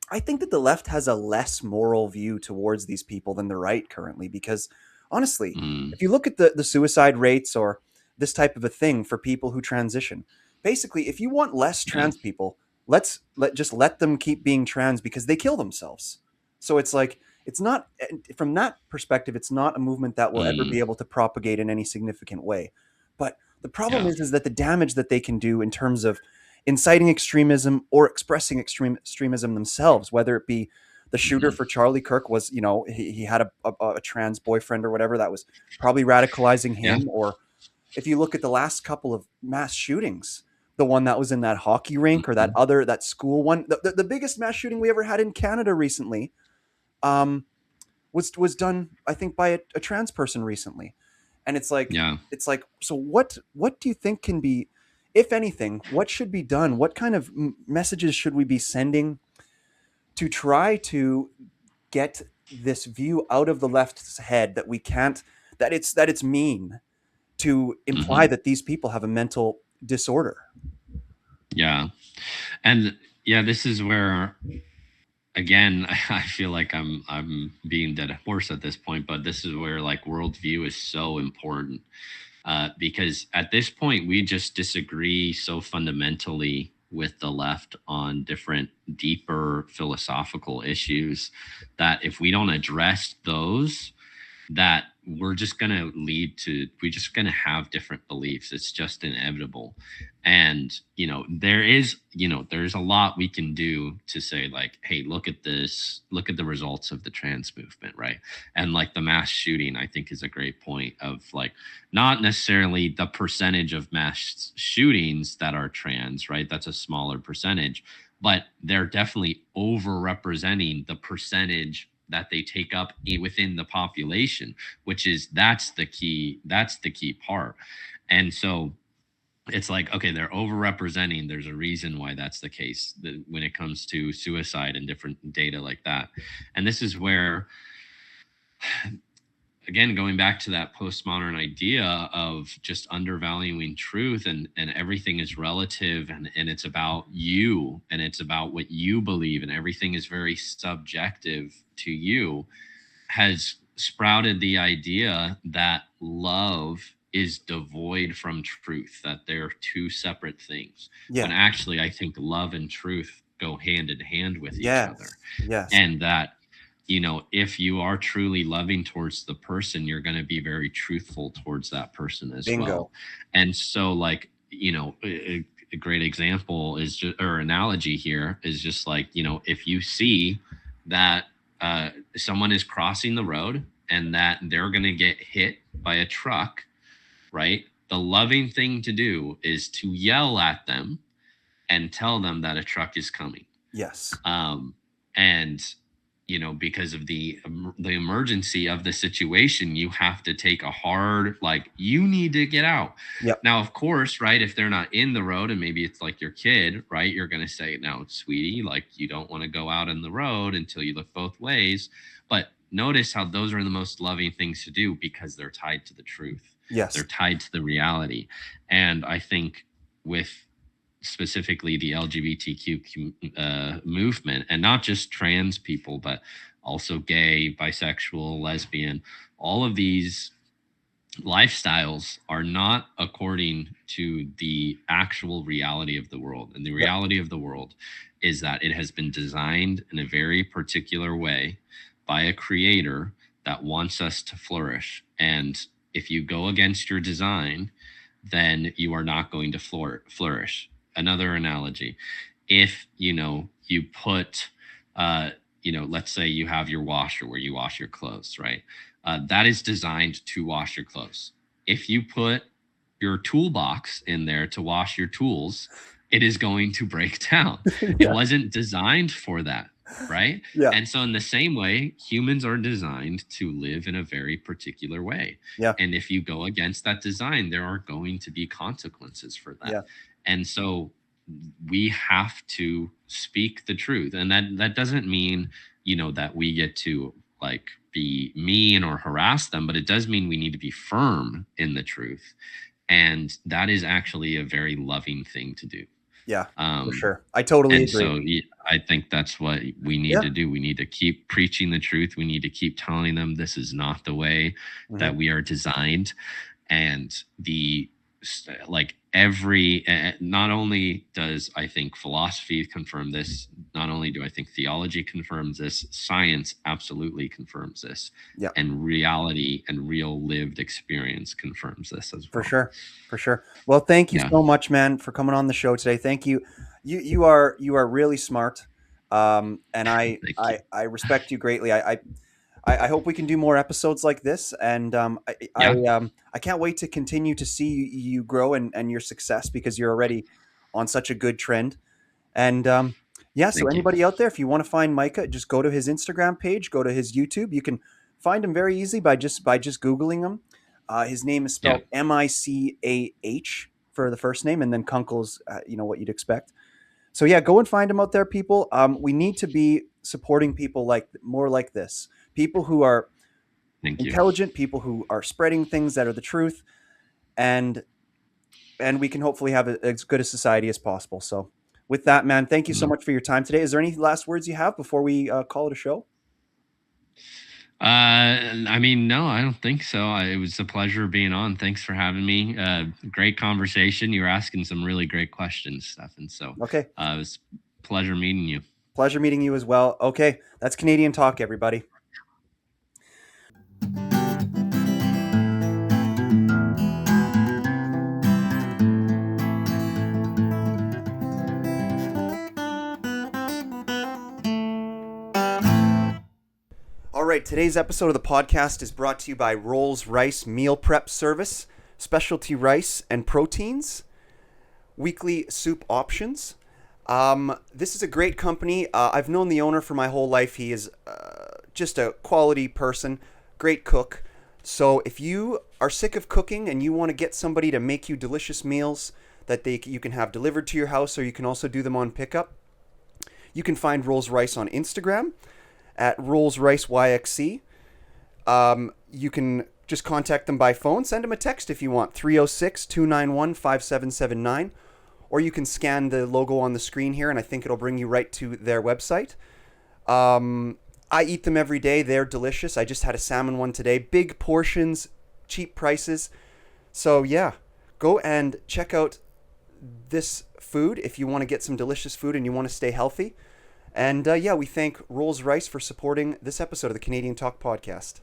I think that the left has a less moral view towards these people than the right currently. Because honestly, Mm, if you look at the suicide rates or this type of a thing for people who transition, basically, if you want less yeah. trans people, let them keep being trans because they kill themselves. So it's like it's not from that perspective, it's not a movement that will ever be Mm, able to propagate in any significant way. But the problem yeah. is that the damage that they can do in terms of inciting extremism or expressing extremism themselves, whether it be the shooter Hmm. for Charlie Kirk was, he had a trans boyfriend or whatever that was probably radicalizing Yeah. him. Or if you look at the last couple of mass shootings, the one that was in that hockey rink or Hmm. that school one, the biggest mass shooting we ever had in Canada recently, um, was done, I think, by a trans person recently. And Yeah. it's like, so what do you think can be, if anything, what should be done? What kind of messages should we be sending to try to get this view out of the left's head that we can't, that it's mean to imply Hmm. that these people have a mental disorder? Yeah. And yeah, this is where again I feel like I'm being dead horse at this point, but this is where like worldview is so important, because at this point we just disagree so fundamentally with the left on different deeper philosophical issues that if we don't address those, that we're just going to have different beliefs. It's just inevitable. And there's a lot we can do to say like, hey, look at this, look at the results of the trans movement, right? And like the mass shooting, I think, is a great point of like not necessarily the percentage of mass shootings that are trans, right? That's a smaller percentage, but they're definitely overrepresenting the percentage that they take up within the population, which is that's the key part. And so it's like, okay, they're overrepresenting, there's a reason why that's the case, when it comes to suicide and different data like that. And this is where, again, going back to that postmodern idea of just undervaluing truth, and everything is relative, and it's about you, and it's about what you believe, and everything is very subjective to you, has sprouted the idea that love is devoid from truth, that they're two separate things. Yeah. When actually, I think love and truth go hand in hand with each other. Yes. Yes. And that, if you are truly loving towards the person, you're going to be very truthful towards that person as Bingo. well. And so, like, a great example is just, or analogy here is just like, if you see that someone is crossing the road and that they're going to get hit by a truck, right? The loving thing to do is to yell at them and tell them that a truck is coming. Yes. And because of the emergency of the situation, you have to take a hard, like, you need to get out. Yep. Now, of course, right, if they're not in the road and maybe it's like your kid, right, you're going to say, no, sweetie, like, you don't want to go out in the road until you look both ways. But notice how those are the most loving things to do, because they're tied to the truth. Yes. They're tied to the reality. And I think with specifically the LGBTQ movement, and not just trans people, but also gay, bisexual, lesbian, all of these lifestyles are not according to the actual reality of the world. And the reality of the world is that it has been designed in a very particular way by a creator that wants us to flourish. And if you go against your design, then you are not going to flourish. Another analogy, if you put let's say you have your washer where you wash your clothes, right? That is designed to wash your clothes. If you put your toolbox in there to wash your tools, it is going to break down. It wasn't designed for that, right? Yeah. And so in the same way, humans are designed to live in a very particular way. Yeah. And if you go against that design, there are going to be consequences for that. Yeah. And so we have to speak the truth. And that doesn't mean, that we get to like be mean or harass them, but it does mean we need to be firm in the truth. And that is actually a very loving thing to do. Yeah, for sure. I totally agree. So I think that's what we need to do. We need to keep preaching the truth. We need to keep telling them this is not the way that we are designed. And not only does I think philosophy confirm this, not only do I think theology confirms this, science absolutely confirms this. Yeah. And reality and real lived experience confirms this as well. For sure. Well, thank you so much, man, for coming on the show today. Thank you. You are really smart. And I respect you greatly. I hope we can do more episodes like this, and I can't wait to continue to see you grow and your success, because you're already on such a good trend. And so anybody out there, if you want to find Micah, just go to his Instagram page, go to his YouTube. You can find him very easy by just Googling him. His name is spelled Micah for the first name, and then Kunkle's what you'd expect. So go and find him out there, people. We need to be supporting people more like this. People who are intelligent, people who are spreading things that are the truth, and we can hopefully have as good a society as possible. So with that, man, thank you so much for your time today. Is there any last words you have before we call it a show? No, I don't think so. It was a pleasure being on. Thanks for having me. Great conversation. You were asking some really great questions, Stephan. So it was a pleasure meeting you. Pleasure meeting you as well. Okay, that's Canadian Talk, everybody. All right, today's episode of the podcast is brought to you by Rolls-Royce Meal Prep Service, specialty rice and proteins, weekly soup options. This is a great company. I've known the owner for my whole life. He is just a quality person, great cook. So if you are sick of cooking and you want to get somebody to make you delicious meals that you can have delivered to your house, or you can also do them on pickup, you can find Rolls-Royce on Instagram at Rolls-Royce YXC. You can just contact them by phone. Send them a text if you want, 306-291-5779. Or you can scan the logo on the screen here, and I think it'll bring you right to their website. I eat them every day. They're delicious. I just had a salmon one today. Big portions, cheap prices. So go and check out this food if you want to get some delicious food and you want to stay healthy. And we thank Rolls-Royce for supporting this episode of the Canadian Talk Podcast.